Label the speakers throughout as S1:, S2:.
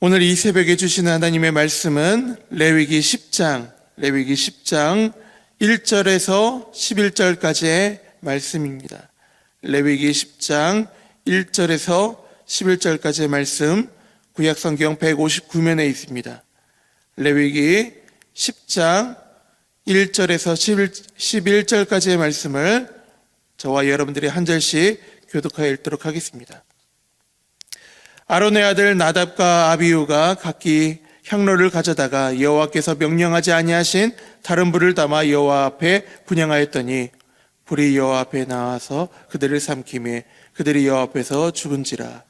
S1: 오늘 이 새벽에 주시는 하나님의 말씀은 레위기 10장 1절에서 11절까지의 말씀입니다. 레위기 10장 1절에서 11절까지의 말씀, 구약성경 159면에 있습니다. 레위기 10장 1절에서 11절까지의 말씀을 저와 여러분들이 한 절씩 교독하여 읽도록 하겠습니다. 아론의 아들 나답과 아비후가 각기 향로를 가져다가 여호와께서 명령하지 아니하신 다른 불을 담아 여호와 앞에 분향하였더니 불이 여호와 앞에 나와서 그들을 삼키매 그들이 여호와 앞에서 죽은지라.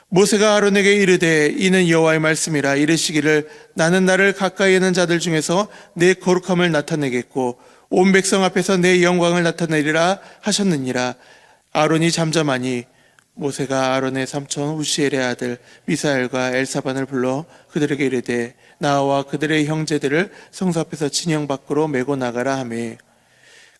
S1: 모세가 아론에게 이르되 이는 여호와의 말씀이라. 이르시기를 나는 나를 가까이 있는 자들 중에서 내 거룩함을 나타내겠고 온 백성 앞에서 내 영광을 나타내리라 하셨느니라. 아론이 잠잠하니 모세가 아론의 삼촌 우시엘의 아들 미사엘과 엘사반을 불러 그들에게 이르되 나와 그들의 형제들을 성소 앞에서 진영 밖으로 메고 나가라 하매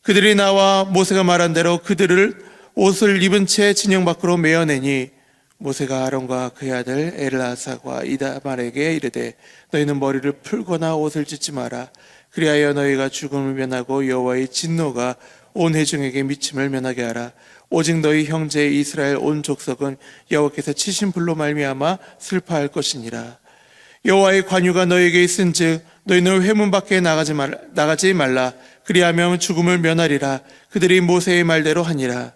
S1: 그들이 나와 모세가 말한 대로 그들을 옷을 입은 채 진영 밖으로 메어내니 모세가 아론과 그의 아들 엘라사과 이다말에게 이르되 너희는 머리를 풀거나 옷을 찢지 마라. 그리하여 너희가 죽음을 면하고 여호와의 진노가 온 회중에게 미침을 면하게 하라. 오직 너희 형제 이스라엘 온 족속은 여호와께서 치신 불로 말미암아 슬퍼할 것이니라. 여호와의 관유가 너희에게 있은즉 너희는 회문 밖에 나가지 말라. 그리하면 죽음을 면하리라. 그들이 모세의 말대로 하니라.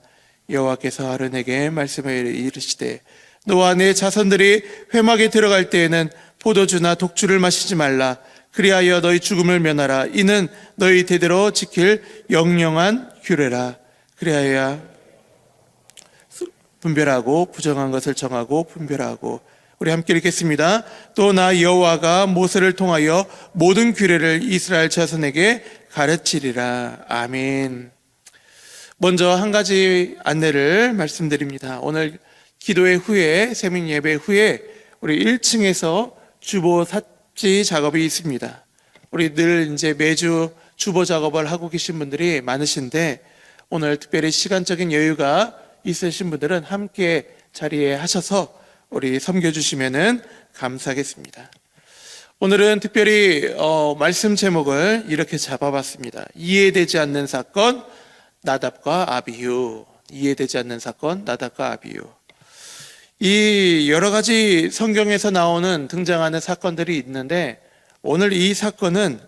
S1: 여호와께서 아론에게 말씀하여 이르시되 너와 내 자손들이 회막에 들어갈 때에는 포도주나 독주를 마시지 말라. 그리하여 너희 죽음을 면하라. 이는 너희 대대로 지킬 영영한 규례라. 그리하여 분별하고 부정한 것을 정하고 분별하고. 우리 함께 읽겠습니다. 또 나 여호와가 모세를 통하여 모든 규례를 이스라엘 자손에게 가르치리라. 아멘. 먼저 한 가지 안내를 말씀드립니다. 오늘 기도회 후에, 세민 예배 후에 우리 1층에서 주보 삽지 작업이 있습니다. 우리 늘 이제 매주 주보 작업을 하고 계신 분들이 많으신데 오늘 특별히 시간적인 여유가 있으신 분들은 함께 자리에 하셔서 우리 섬겨주시면 감사하겠습니다. 오늘은 특별히 말씀 제목을 이렇게 잡아봤습니다. 이해되지 않는 사건 나답과 아비후. 이해되지 않는 사건 나답과 아비후. 이 여러 가지 성경에서 나오는 등장하는 사건들이 있는데 오늘 이 사건은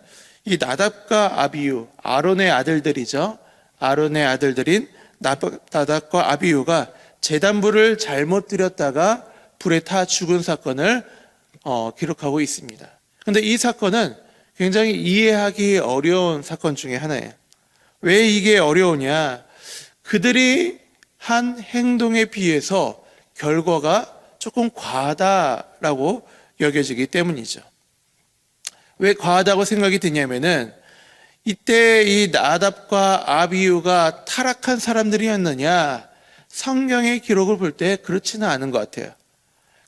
S1: 이 나답과 아비후, 아론의 아들들이죠. 아론의 아들들인 나답과 아비후가 제단불을 잘못 드렸다가 불에 타 죽은 사건을 기록하고 있습니다. 그런데 이 사건은 굉장히 이해하기 어려운 사건 중에 하나예요. 왜 이게 어려우냐? 그들이 한 행동에 비해서 결과가 조금 과하다라고 여겨지기 때문이죠. 왜 과하다고 생각이 드냐면은 이때 이 나답과 아비후가 타락한 사람들이었느냐? 성경의 기록을 볼 때 그렇지는 않은 것 같아요.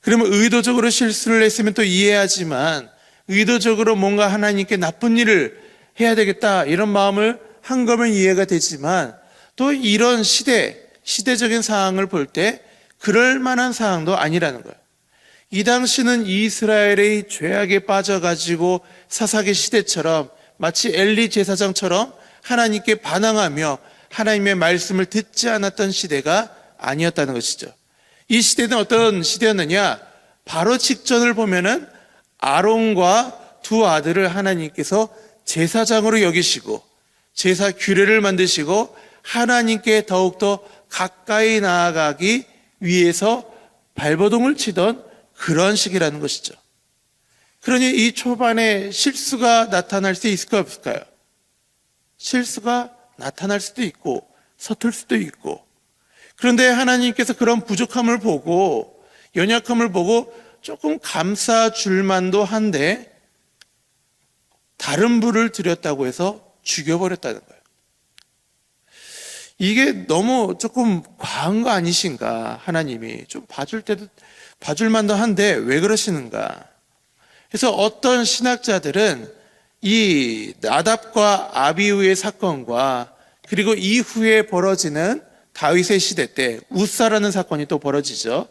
S1: 그러면 의도적으로 실수를 했으면 또 이해하지만 의도적으로 뭔가 하나님께 나쁜 일을 해야 되겠다 이런 마음을 한 거면 이해가 되지만 또 이런 시대적인 상황을 볼 때 그럴 만한 상황도 아니라는 거예요. 이 당시는 이스라엘의 죄악에 빠져가지고 사사기 시대처럼 마치 엘리 제사장처럼 하나님께 반항하며 하나님의 말씀을 듣지 않았던 시대가 아니었다는 것이죠. 이 시대는 어떤 시대였느냐? 바로 직전을 보면은 아론과 두 아들을 하나님께서 제사장으로 여기시고 제사 규례를 만드시고 하나님께 더욱더 가까이 나아가기 위해서 발버둥을 치던 그런 시기라는 것이죠. 그러니 이 초반에 실수가 나타날 수 있을까요, 없을까요? 실수가 나타날 수도 있고 서툴 수도 있고. 그런데 하나님께서 그런 부족함을 보고 연약함을 보고 조금 감싸줄 만도 한데 다른 불을 들였다고 해서 죽여버렸다는 거예요. 이게 너무 조금 과한 거 아니신가? 하나님이 좀 봐줄 만도 한데 왜 그러시는가? 그래서 어떤 신학자들은 이 나답과 아비후의 사건과 그리고 이후에 벌어지는 다윗의 시대 때 우사라는 사건이 또 벌어지죠.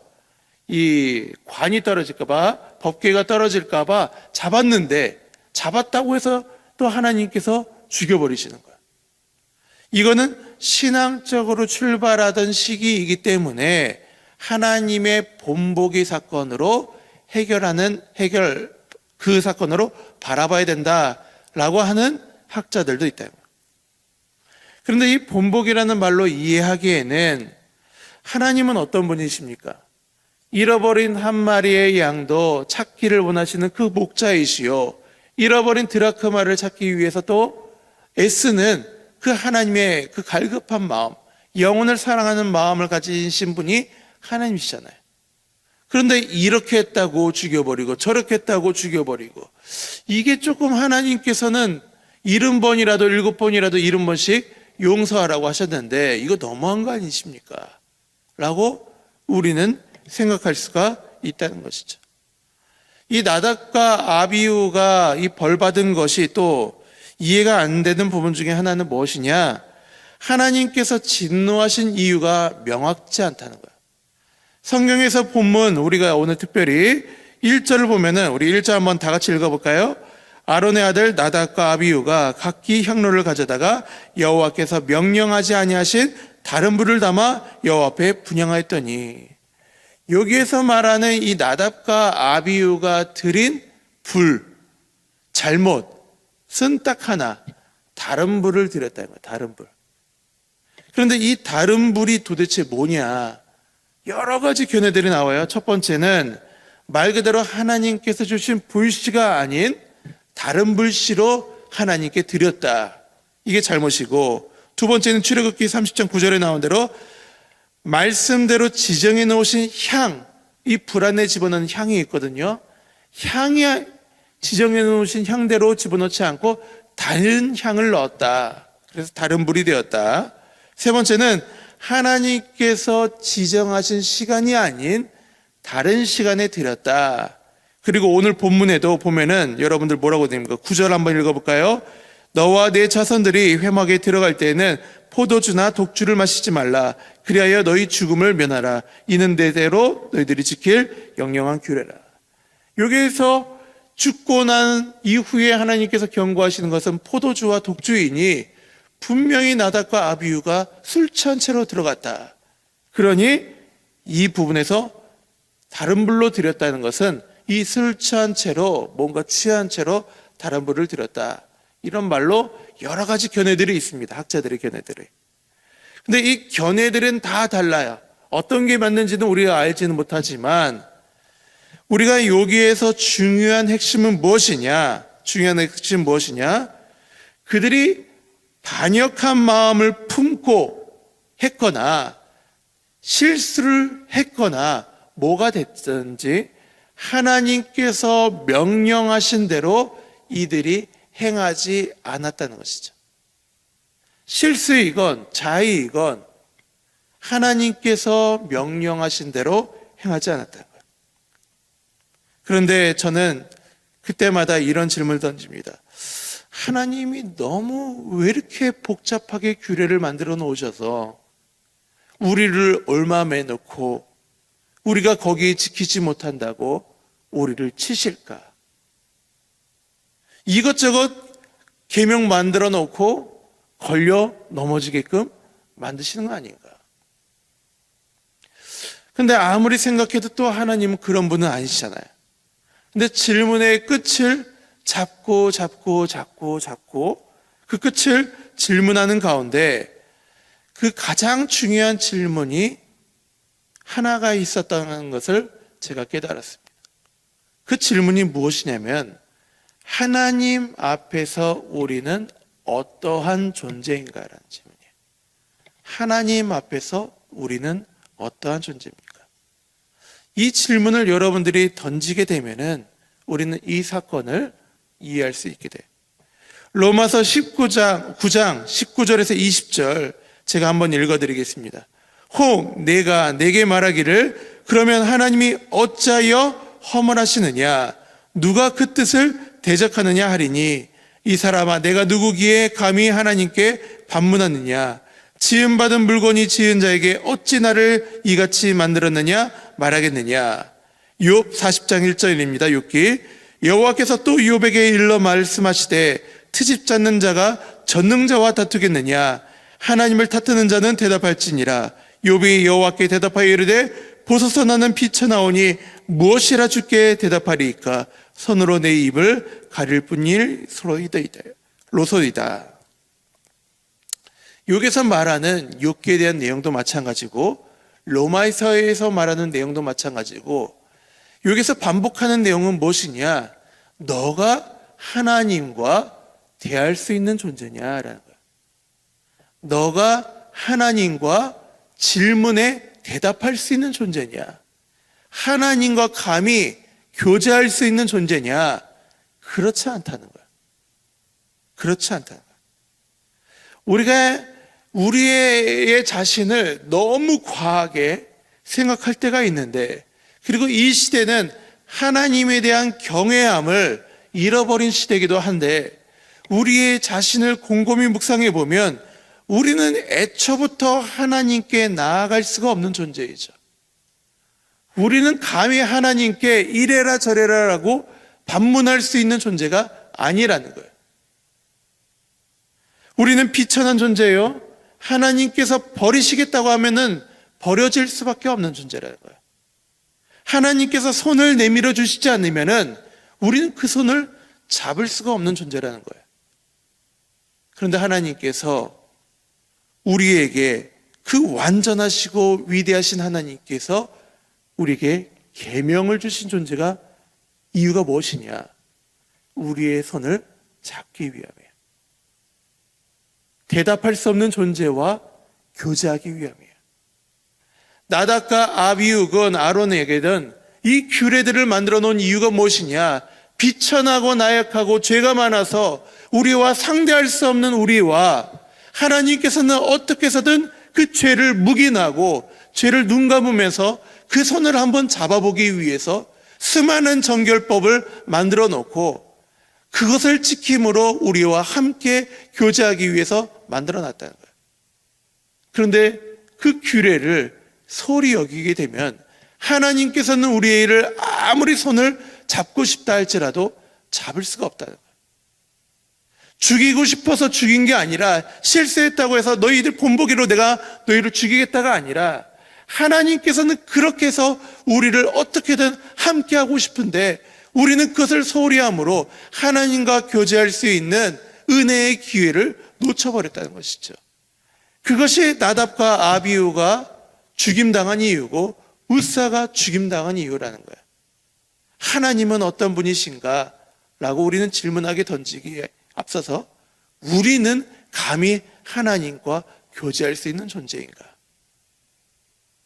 S1: 이 관이 떨어질까 봐 법궤가 떨어질까봐 잡았다고 해서 또 하나님께서 죽여버리시는 거예요. 이거는 신앙적으로 출발하던 시기이기 때문에 하나님의 본보기 사건으로 그 사건으로 바라봐야 된다라고 하는 학자들도 있다. 그런데 이 본보기라는 말로 이해하기에는 하나님은 어떤 분이십니까? 잃어버린 한 마리의 양도 찾기를 원하시는 그 목자이시요, 잃어버린 드라크마를 찾기 위해서 또 애쓰는 그 하나님의 그 갈급한 마음, 영혼을 사랑하는 마음을 가지신 분이 하나님이시잖아요. 그런데 이렇게 했다고 죽여버리고 저렇게 했다고 죽여버리고, 이게 조금 하나님께서는 70번이라도 7번이라도 70번씩 용서하라고 하셨는데 이거 너무한 거 아니십니까? 라고 우리는 생각할 수가 있다는 것이죠. 이 나답과 아비후가 이 벌받은 것이 또 이해가 안 되는 부분 중에 하나는 무엇이냐? 하나님께서 진노하신 이유가 명확치 않다는 거예요. 성경에서 본문, 우리가 오늘 특별히 1절을 보면은, 우리 1절 한번 다 같이 읽어볼까요? 아론의 아들 나답과 아비후가 각기 향로를 가져다가 여호와께서 명령하지 아니하신 다른 불을 담아 여호와 앞에 분향하였더니, 여기에서 말하는 이 나답과 아비후가 드린 잘못은 딱 하나, 다른 불을 드렸다는 거예요. 다른 불. 그런데 이 다른 불이 도대체 뭐냐? 여러 가지 견해들이 나와요. 첫 번째는 말 그대로 하나님께서 주신 불씨가 아닌 다른 불씨로 하나님께 드렸다, 이게 잘못이고, 두 번째는 출애굽기 30장 9절에 나온 대로 말씀대로 지정해 놓으신 향, 이 불 안에 집어넣는 향이 있거든요. 향이 지정해 놓으신 향대로 집어넣지 않고 다른 향을 넣었다. 그래서 다른 불이 되었다. 세 번째는 하나님께서 지정하신 시간이 아닌 다른 시간에 드렸다. 그리고 오늘 본문에도 보면은 여러분들 뭐라고 됩니까? 9절 한번 읽어볼까요? 너와 내 자손들이 회막에 들어갈 때에는 포도주나 독주를 마시지 말라. 그리하여 너희 죽음을 면하라. 이는 대대로 너희들이 지킬 영영한 규례라. 여기에서 죽고 난 이후에 하나님께서 경고하시는 것은 포도주와 독주이니 분명히 나답과 아비후가 술 취한 채로 들어갔다. 그러니 이 부분에서 다른 불로 드렸다는 것은 이 술 취한 채로, 뭔가 취한 채로 다른 불을 드렸다. 이런 말로 여러 가지 견해들이 있습니다. 학자들의 견해들이. 근데 이 견해들은 다 달라요. 어떤 게 맞는지는 우리가 알지는 못하지만, 우리가 여기에서 중요한 핵심은 무엇이냐? 그들이 반역한 마음을 품고 했거나 실수를 했거나 뭐가 됐든지 하나님께서 명령하신 대로 이들이 행하지 않았다는 것이죠. 실수이건 자의이건 하나님께서 명령하신 대로 행하지 않았다는 거예요. 그런데 저는 그때마다 이런 질문을 던집니다. 하나님이 너무 왜 이렇게 복잡하게 규례를 만들어 놓으셔서 우리를 얼마매 놓고 우리가 거기 지키지 못한다고 우리를 치실까? 이것저것 계명 만들어 놓고 걸려 넘어지게끔 만드시는 거 아닌가? 근데 아무리 생각해도 또 하나님은 그런 분은 아니시잖아요. 근데 질문의 끝을 잡고 그 끝을 질문하는 가운데 그 가장 중요한 질문이 하나가 있었다는 것을 제가 깨달았습니다. 그 질문이 무엇이냐면, 하나님 앞에서 우리는 어떠한 존재인가라는 질문이에요. 하나님 앞에서 우리는 어떠한 존재입니까? 이 질문을 여러분들이 던지게 되면은 우리는 이 사건을 이해할 수 있게 돼요. 로마서 9장 19절에서 20절 제가 한번 읽어드리겠습니다. 혹 내가 내게 말하기를 그러면 하나님이 어찌하여 허물하시느냐? 누가 그 뜻을 대적하느냐 하리니, 이 사람아 내가 누구기에 감히 하나님께 반문하느냐? 지음받은 물건이 지은 자에게 어찌 나를 이같이 만들었느냐 말하겠느냐? 욥 40장 1절입니다. 욥기 여호와께서 또 욥에게 일러 말씀하시되 트집 잡는 자가 전능자와 다투겠느냐 하나님을 탓하는 자는 대답할지니라. 욥이 여호와께 대답하여 이르되 보소서 나는 비쳐나오니 무엇이라 주께 대답하리이까 손으로 내 입을 가릴 뿐일 로소이다. 여기서 말하는 욥기에 대한 내용도 마찬가지고 로마서에서 말하는 내용도 마찬가지고 여기서 반복하는 내용은 무엇이냐? 너가 하나님과 대할 수 있는 존재냐라는 거야. 너가 하나님과 질문에 대답할 수 있는 존재냐? 하나님과 감히 교제할 수 있는 존재냐? 그렇지 않다는 거야. 그렇지 않다는 거야. 우리가 우리의 자신을 너무 과하게 생각할 때가 있는데, 그리고 이 시대는 하나님에 대한 경외함을 잃어버린 시대이기도 한데, 우리의 자신을 곰곰이 묵상해 보면 우리는 애초부터 하나님께 나아갈 수가 없는 존재이죠. 우리는 감히 하나님께 이래라 저래라라고 반문할 수 있는 존재가 아니라는 거예요. 우리는 비천한 존재예요. 하나님께서 버리시겠다고 하면은 버려질 수밖에 없는 존재라는 거예요. 하나님께서 손을 내밀어 주시지 않으면은 우리는 그 손을 잡을 수가 없는 존재라는 거예요. 그런데 하나님께서 우리에게 그 완전하시고 위대하신 하나님께서 우리에게 계명을 주신 존재가 이유가 무엇이냐? 우리의 손을 잡기 위함이에요. 대답할 수 없는 존재와 교제하기 위함이에요. 나답과 아비후건 아론에게는 이 규례들을 만들어 놓은 이유가 무엇이냐? 비천하고 나약하고 죄가 많아서 우리와 상대할 수 없는 우리와 하나님께서는 어떻게 해서든 그 죄를 묵인하고 죄를 눈 감으면서 그 손을 한번 잡아보기 위해서 수많은 정결법을 만들어 놓고 그것을 지킴으로 우리와 함께 교제하기 위해서 만들어 놨다는 거예요. 그런데 그 규례를 소홀히 여기게 되면 하나님께서는 우리의 일을 아무리 손을 잡고 싶다 할지라도 잡을 수가 없다는 거예요. 죽이고 싶어서 죽인 게 아니라 실수했다고 해서 너희들 본보기로 내가 너희를 죽이겠다가 아니라 하나님께서는 그렇게 해서 우리를 어떻게든 함께하고 싶은데 우리는 그것을 소홀히 함으로 하나님과 교제할 수 있는 은혜의 기회를 놓쳐버렸다는 것이죠. 그것이 나답과 아비후가 죽임당한 이유고 우사가 죽임당한 이유라는 거예요. 하나님은 어떤 분이신가? 라고 우리는 질문하게 던지기에 앞서서 우리는 감히 하나님과 교제할 수 있는 존재인가?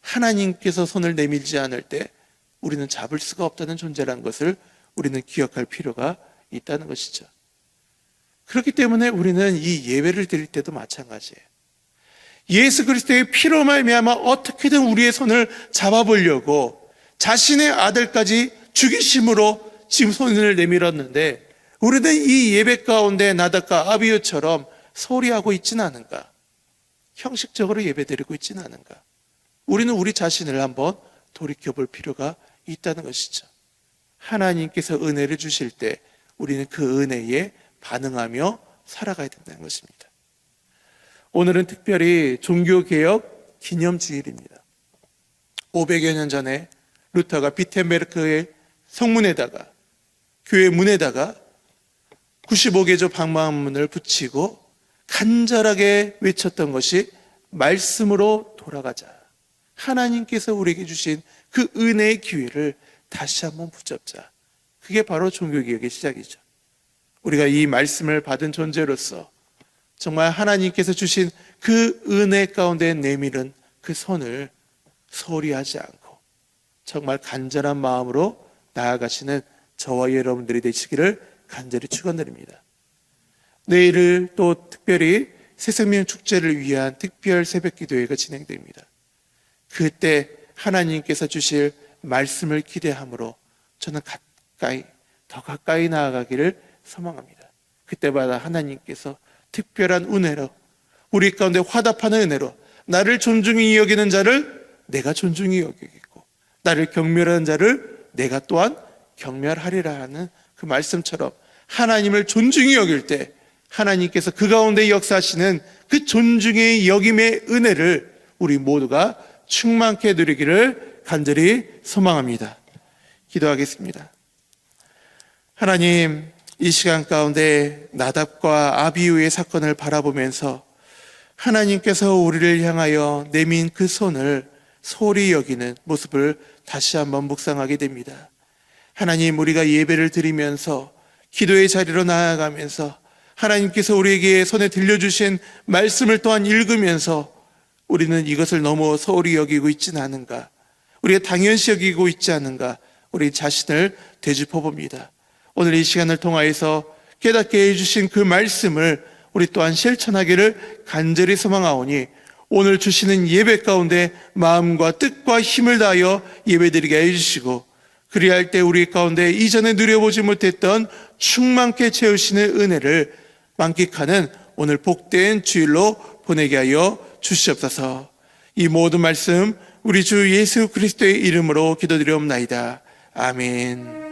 S1: 하나님께서 손을 내밀지 않을 때 우리는 잡을 수가 없다는 존재라는 것을 우리는 기억할 필요가 있다는 것이죠. 그렇기 때문에 우리는 이 예배를 드릴 때도 마찬가지예요. 예수 그리스도의 피로 말미암아 어떻게든 우리의 손을 잡아보려고 자신의 아들까지 죽이심으로 지금 손을 내밀었는데 우리는 이 예배 가운데 나답과 아비후처럼 소홀히 하고 있지는 않은가? 형식적으로 예배드리고 있지는 않은가? 우리는 우리 자신을 한번 돌이켜볼 필요가 있다는 것이죠. 하나님께서 은혜를 주실 때 우리는 그 은혜에 반응하며 살아가야 된다는 것입니다. 오늘은 특별히 종교개혁 기념주일입니다. 500여 년 전에 루터가 비텐베르크의 성문에다가 교회 문에다가 95개조 방망문을 붙이고 간절하게 외쳤던 것이 말씀으로 돌아가자. 하나님께서 우리에게 주신 그 은혜의 기회를 다시 한번 붙잡자. 그게 바로 종교개혁의 시작이죠. 우리가 이 말씀을 받은 존재로서 정말 하나님께서 주신 그 은혜 가운데 내밀은 그 손을 소홀히 하지 않고 정말 간절한 마음으로 나아가시는 저와 여러분들이 되시기를 간절히 축원드립니다. 내일을 또 특별히 새생명 축제를 위한 특별 새벽 기도회가 진행됩니다. 그때 하나님께서 주실 말씀을 기대함으로 저는 더 가까이 나아가기를 소망합니다. 그때마다 하나님께서 특별한 은혜로 우리 가운데 화답하는 은혜로 나를 존중히 여기는 자를 내가 존중히 여기겠고 나를 경멸하는 자를 내가 또한 경멸하리라 하는 그 말씀처럼 하나님을 존중히 여길 때 하나님께서 그 가운데 역사하시는 그 존중의 여김의 은혜를 우리 모두가 충만케 누리기를 간절히 소망합니다. 기도하겠습니다. 하나님, 이 시간 가운데 나답과 아비후의 사건을 바라보면서 하나님께서 우리를 향하여 내민 그 손을 소홀히 여기는 모습을 다시 한번 묵상하게 됩니다. 하나님, 우리가 예배를 드리면서 기도의 자리로 나아가면서 하나님께서 우리에게 손에 들려주신 말씀을 또한 읽으면서 우리는 이것을 너무 소홀히 여기고 있지는 않은가, 우리가 당연시 여기고 있지 않은가, 우리 자신을 되짚어 봅니다. 오늘 이 시간을 통하여서 깨닫게 해주신 그 말씀을 우리 또한 실천하기를 간절히 소망하오니 오늘 주시는 예배 가운데 마음과 뜻과 힘을 다하여 예배드리게 해주시고, 그리할 때 우리 가운데 이전에 누려보지 못했던 충만케 채우시는 은혜를 만끽하는 오늘 복된 주일로 보내게 하여 주시옵소서. 이 모든 말씀 우리 주 예수 그리스도의 이름으로 기도드리옵나이다. 아멘.